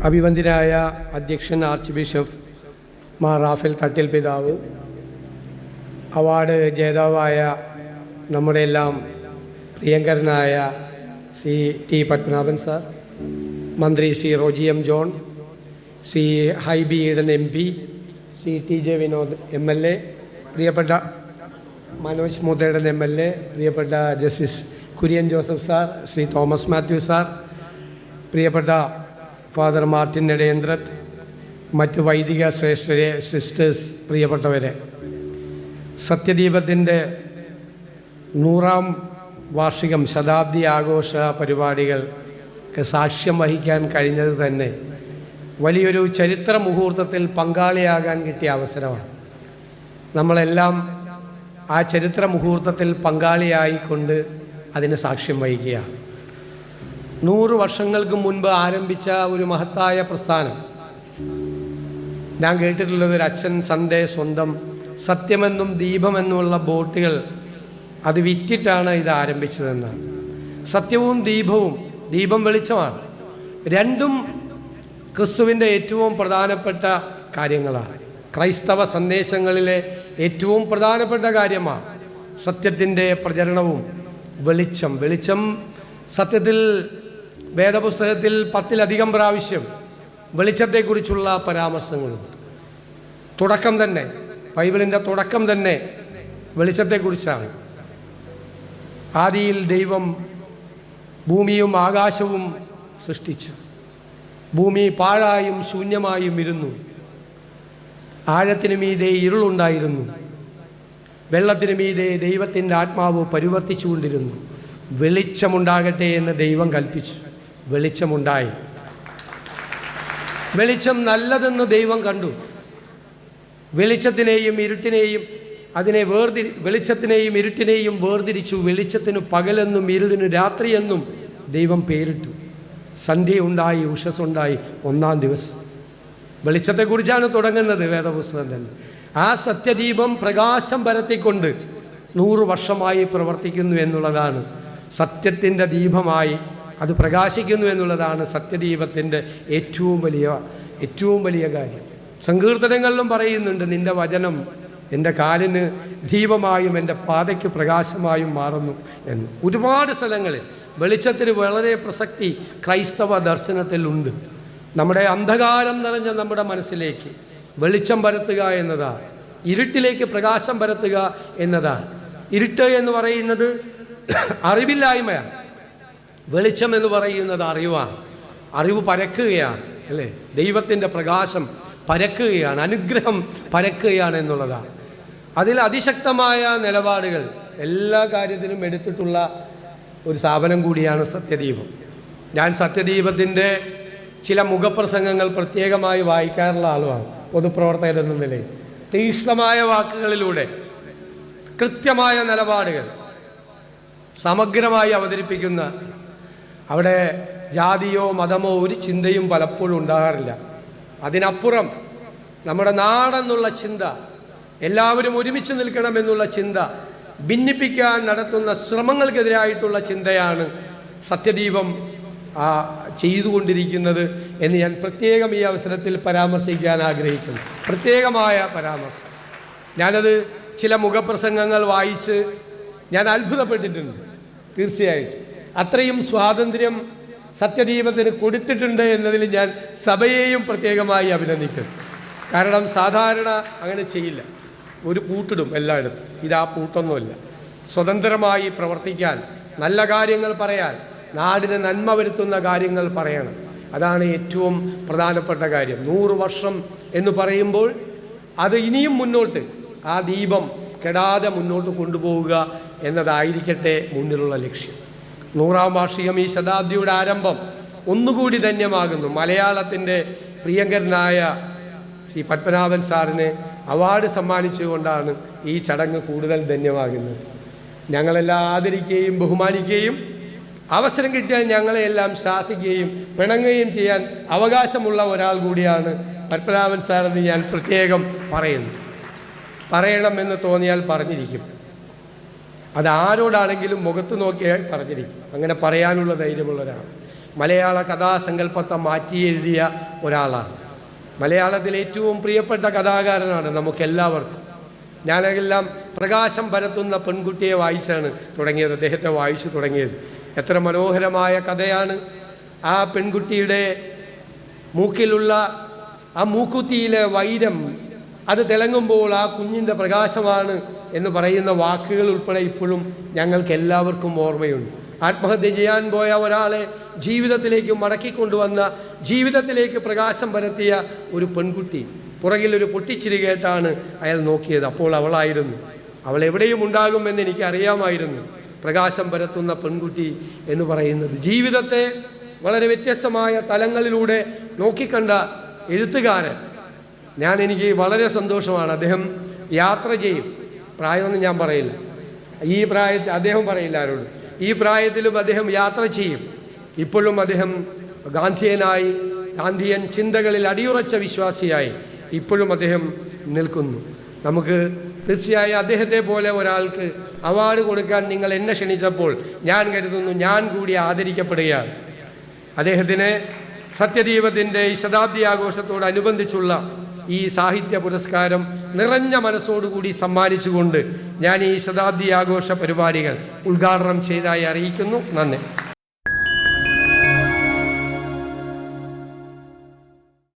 അഭിവന്ദ്യനായ അധ്യക്ഷൻ arch bishop Mar Raphael Thattil പിതാവ്, award ജേതാവായ നമ്മുടെ എല്ലാം പ്രിയങ്കരനായ ശ്രീ ടി പത്മനാഭൻ സാർ, മന്ത്രി Shri Roji M John, Shri Hibi Eden MP, Shri TJ Vinod MLA, പ്രിയപ്പെട്ട മനോജ് മുതേടൻ MLA, പ്രിയപ്പെട്ട justice Kurian Joseph sir, Shri Thomas Mathew sir, പ്രിയപ്പെട്ട ഫാദർ മാർട്ടിൻ നെടേന്ദ്രത്ത്, മറ്റ് വൈദിക ശ്രേഷ്ഠരെ, സിസ്റ്റേഴ്സ്, പ്രിയപ്പെട്ടവരെ, സത്യദീപത്തിൻ്റെ 100ാം വാർഷികം ശതാബ്ദി ആഘോഷ പരിപാടികൾക്ക് സാക്ഷ്യം വഹിക്കാൻ കഴിഞ്ഞത് തന്നെ വലിയൊരു ചരിത്ര മുഹൂർത്തത്തിൽ പങ്കാളിയാകാൻ കിട്ടിയ അവസരമാണ്. നമ്മളെല്ലാം ആ ചരിത്ര മുഹൂർത്തത്തിൽ പങ്കാളിയായിക്കൊണ്ട് അതിന് സാക്ഷ്യം വഹിക്കുകയാണ്. 100 വർഷങ്ങൾക്ക് മുൻപ് ആരംഭിച്ച ഒരു മഹത്തായ പ്രസ്ഥാനം. ഞാൻ കേട്ടിട്ടുള്ളത് ഒരു അച്ഛൻ സൺഡേ സ്വന്തം സത്യമെന്നും ദീപമെന്നുമുള്ള ബോട്ടുകൾ അത് വിറ്റിട്ടാണ് ഇത് ആരംഭിച്ചതെന്നാണ്. സത്യവും ദീപവും, ദീപം വെളിച്ചമാണ്, രണ്ടും ക്രിസ്തുവിൻ്റെ ഏറ്റവും പ്രധാനപ്പെട്ട കാര്യങ്ങളാണ്. ക്രൈസ്തവ സന്ദേശങ്ങളിലെ ഏറ്റവും പ്രധാനപ്പെട്ട കാര്യമാണ് സത്യത്തിൻ്റെ പ്രചരണവും വെളിച്ചം. സത്യത്തിൽ വേദപുസ്തകത്തിൽ 10-ലധികം പ്രാവശ്യം വെളിച്ചത്തെക്കുറിച്ചുള്ള പരാമർശങ്ങളുണ്ട്. തുടക്കം തന്നെ, ബൈബിളിൻ്റെ തുടക്കം തന്നെ വെളിച്ചത്തെക്കുറിച്ചാണ്. ആദിയിൽ ദൈവം ഭൂമിയും ആകാശവും സൃഷ്ടിച്ചു. ഭൂമി പാഴായും ശൂന്യമായും ഇരുന്നു. ആഴത്തിനു മീതെ ഇരുളുണ്ടായിരുന്നു. വെള്ളത്തിനു മീതെ ദൈവത്തിൻ്റെ ആത്മാവ് പരിവർത്തിച്ചുകൊണ്ടിരുന്നു. വെളിച്ചമുണ്ടാകട്ടെ എന്ന് ദൈവം കൽപ്പിച്ചു. വെളിച്ചമുണ്ടായി. വെളിച്ചം നല്ലതെന്ന് ദൈവം കണ്ടു. വെളിച്ചത്തിനെയും ഇരുട്ടിനെയും വെളിച്ചത്തിനെയും ഇരുട്ടിനെയും വേർതിരിച്ചു. വെളിച്ചത്തിന് പകലെന്നും ഇരുളിന് രാത്രിയെന്നും ദൈവം പേരിട്ടു. സന്ധ്യയുണ്ടായി, ഉഷസ്സുണ്ടായി, 1-ാം ദിവസം. വെളിച്ചത്തെക്കുറിച്ചാണ് തുടങ്ങുന്നത് വേദപുസ്തകം തന്നെ. ആ സത്യദീപം പ്രകാശം പരത്തിക്കൊണ്ട് 100 വർഷമായി പ്രവർത്തിക്കുന്നു എന്നുള്ളതാണ്. സത്യത്തിൻ്റെ ദീപമായി അത് പ്രകാശിക്കുന്നു എന്നുള്ളതാണ് സത്യദീപത്തിൻ്റെ ഏറ്റവും വലിയ കാര്യം. സങ്കീർത്തനങ്ങളിലും പറയുന്നുണ്ട്, നിൻ്റെ വചനം എൻ്റെ കാലിന് ദീപമായും എൻ്റെ പാതയ്ക്ക് പ്രകാശമായും മാറുന്നു എന്ന്. ഒരുപാട് സ്ഥലങ്ങളിൽ വെളിച്ചത്തിന് വളരെ പ്രസക്തി ക്രൈസ്തവ ദർശനത്തിലുണ്ട്. നമ്മുടെ അന്ധകാരം നിറഞ്ഞ നമ്മുടെ മനസ്സിലേക്ക് വെളിച്ചം പരത്തുക എന്നതാണ്. ഇരുട്ടിലേക്ക് പ്രകാശം പരത്തുക എന്നതാണ്. ഇരുട്ട് എന്ന് പറയുന്നത് അറിവില്ലായ്മയാണ്. വെളിച്ചം എന്ന് പറയുന്നത് അറിവാണ്. അറിവ് പരക്കുകയാണ്, അല്ലേ? ദൈവത്തിൻ്റെ പ്രകാശം പരക്കുകയാണ്, അനുഗ്രഹം പരക്കുകയാണ് എന്നുള്ളതാണ്. അതിൽ അതിശക്തമായ നിലപാടുകൾ എല്ലാ കാര്യത്തിനും എടുത്തിട്ടുള്ള ഒരു സ്ഥാപനം കൂടിയാണ് സത്യദീപം. ഞാൻ സത്യദീപത്തിൻ്റെ ചില മുഖപ്രസംഗങ്ങൾ പ്രത്യേകമായി വായിക്കാറുള്ള ആളുമാണ്, പൊതുപ്രവർത്തകൻ എന്ന നിലയിൽ. തീക്ഷ്ണമായ വാക്കുകളിലൂടെ കൃത്യമായ നിലപാടുകൾ സമഗ്രമായി അവതരിപ്പിക്കുന്ന, അവിടെ ജാതിയോ മതമോ ഒരു ചിന്തയും പലപ്പോഴും ഉണ്ടാകാറില്ല. അതിനപ്പുറം നമ്മുടെ നാടെന്നുള്ള ചിന്ത, എല്ലാവരും ഒരുമിച്ച് നിൽക്കണമെന്നുള്ള ചിന്ത, ഭിന്നിപ്പിക്കാൻ നടത്തുന്ന ശ്രമങ്ങൾക്കെതിരായിട്ടുള്ള ചിന്തയാണ് സത്യദീപം ചെയ്തുകൊണ്ടിരിക്കുന്നത് എന്ന് ഞാൻ പ്രത്യേകം ഈ അവസരത്തിൽ പരാമർശിക്കാൻ ആഗ്രഹിക്കുന്നു. പ്രത്യേകമായ പരാമർശം. ഞാനത് ചില മുഖപ്രസംഗങ്ങൾ വായിച്ച് ഞാൻ അത്ഭുതപ്പെട്ടിട്ടുണ്ട്. തീർച്ചയായിട്ടും അത്രയും സ്വാതന്ത്ര്യം സത്യദീപത്തിന് കൊടുത്തിട്ടുണ്ട് എന്നതിൽ ഞാൻ സഭയെയും പ്രത്യേകമായി അഭിനന്ദിക്കുന്നു. കാരണം സാധാരണ അങ്ങനെ ചെയ്യില്ല. ഒരു പൂട്ടിടും എല്ലായിടത്തും. ഇതാ പൂട്ടൊന്നുമില്ല. സ്വതന്ത്രമായി പ്രവർത്തിക്കാൻ, നല്ല കാര്യങ്ങൾ പറയാൻ, നാടിന് നന്മ വരുത്തുന്ന കാര്യങ്ങൾ പറയണം. അതാണ് ഏറ്റവും പ്രധാനപ്പെട്ട കാര്യം. 100 വർഷം എന്ന് പറയുമ്പോൾ അത് ഇനിയും മുന്നോട്ട് ആ ദീപം കെടാതെ മുന്നോട്ട് കൊണ്ടുപോവുക എന്നതായിരിക്കട്ടെ മുന്നിലുള്ള ലക്ഷ്യം. 100ാം വാർഷികം, ഈ ശതാബ്ദിയുടെ ആരംഭം ഒന്നുകൂടി ധന്യമാകുന്നു. മലയാളത്തിൻ്റെ പ്രിയങ്കരനായ ശ്രീ പത്മനാഭൻ സാറിന് അവാർഡ് സമ്മാനിച്ചുകൊണ്ടാണ് ഈ ചടങ്ങ് കൂടുതൽ ധന്യമാകുന്നത്. ഞങ്ങളെല്ലാം ആദരിക്കുകയും ബഹുമാനിക്കുകയും അവസരം കിട്ടിയാൽ ഞങ്ങളെയെല്ലാം ശാസിക്കുകയും പിണങ്ങുകയും ചെയ്യാൻ അവകാശമുള്ള ഒരാൾ കൂടിയാണ് പത്മനാഭൻ സാറെന്ന് ഞാൻ പ്രത്യേകം പറയുന്നു. പറയണമെന്ന് തോന്നിയാൽ പറഞ്ഞിരിക്കും. അത് ആരോടാണെങ്കിലും മുഖത്ത് നോക്കിയാൽ പറഞ്ഞിരിക്കും. അങ്ങനെ പറയാനുള്ള ധൈര്യമുള്ളവരാണ്. മലയാള കഥാസങ്കല്പത്തെ മാറ്റി എഴുതിയ ഒരാളാണ്. മലയാളത്തിലെ ഏറ്റവും പ്രിയപ്പെട്ട കഥാകാരനാണ് നമുക്കെല്ലാവർക്കും. ഞാനെല്ലാം പ്രകാശം പരത്തുന്ന പെൺകുട്ടിയെ വായിച്ചാണ് തുടങ്ങിയത്, അദ്ദേഹത്തെ വായിച്ചു തുടങ്ങിയത്. എത്ര മനോഹരമായ കഥയാണ്! ആ പെൺകുട്ടിയുടെ മൂക്കിലുള്ള ആ മൂക്കുത്തിയിലെ വൈരം അത് തിളങ്ങുമ്പോൾ ആ കുഞ്ഞിൻ്റെ പ്രകാശമാണ് എന്ന് പറയുന്ന വാക്കുകൾ ഉൾപ്പെടെ ഇപ്പോഴും ഞങ്ങൾക്ക് എല്ലാവർക്കും ഓർമ്മയുണ്ട്. ആത്മഹത്യ ചെയ്യാൻ പോയ ഒരാളെ ജീവിതത്തിലേക്ക് മടക്കിക്കൊണ്ടുവന്ന, ജീവിതത്തിലേക്ക് പ്രകാശം പരത്തിയ ഒരു പെൺകുട്ടി. പുറകിലൊരു പൊട്ടിച്ചിരി കേട്ടാണ് അയാൾ നോക്കിയത്. അപ്പോൾ അവളായിരുന്നു. അവൾ എവിടെയും ഉണ്ടാകുമെന്ന് എനിക്കറിയാമായിരുന്നു. പ്രകാശം പരത്തുന്ന പെൺകുട്ടി എന്ന് പറയുന്നത് ജീവിതത്തെ വളരെ വ്യത്യസ്തമായ തലങ്ങളിലൂടെ നോക്കിക്കണ്ട എഴുത്തുകാരൻ. എനിക്ക് വളരെ സന്തോഷമാണ്. അദ്ദേഹം യാത്ര ചെയ്യും. പ്രായമൊന്നും ഞാൻ പറയില്ല, ഈ പ്രായത്തിൽ അദ്ദേഹം പറയില്ല ആരോടും. ഈ പ്രായത്തിലും അദ്ദേഹം യാത്ര ചെയ്യും. ഇപ്പോഴും അദ്ദേഹം ഗാന്ധിയൻ ചിന്തകളിൽ അടിയുറച്ച വിശ്വാസിയായി ഇപ്പോഴും അദ്ദേഹം നിൽക്കുന്നു. നമുക്ക് തീർച്ചയായും അദ്ദേഹത്തെ പോലെ ഒരാൾക്ക് അവാർഡ് കൊടുക്കാൻ നിങ്ങൾ എന്നെ ക്ഷണിച്ചപ്പോൾ ഞാൻ കരുതുന്നു ഞാൻ കൂടി ആദരിക്കപ്പെടുകയാണ്. അദ്ദേഹത്തിന് സത്യദീപത്തിൻ്റെ ഈ ശതാബ്ദി ആഘോഷത്തോടനുബന്ധിച്ചുള്ള ഈ സാഹിത്യ പുരസ്കാരം നിറഞ്ഞ മനസ്സോടുകൂടി സമ്മാനിച്ചുകൊണ്ട് ഞാൻ ഈ ശതാബ്ദി ആഘോഷ പരിപാടികൾ ഉദ്ഘാടനം ചെയ്തതായി അറിയിക്കുന്നു. നന്ദി.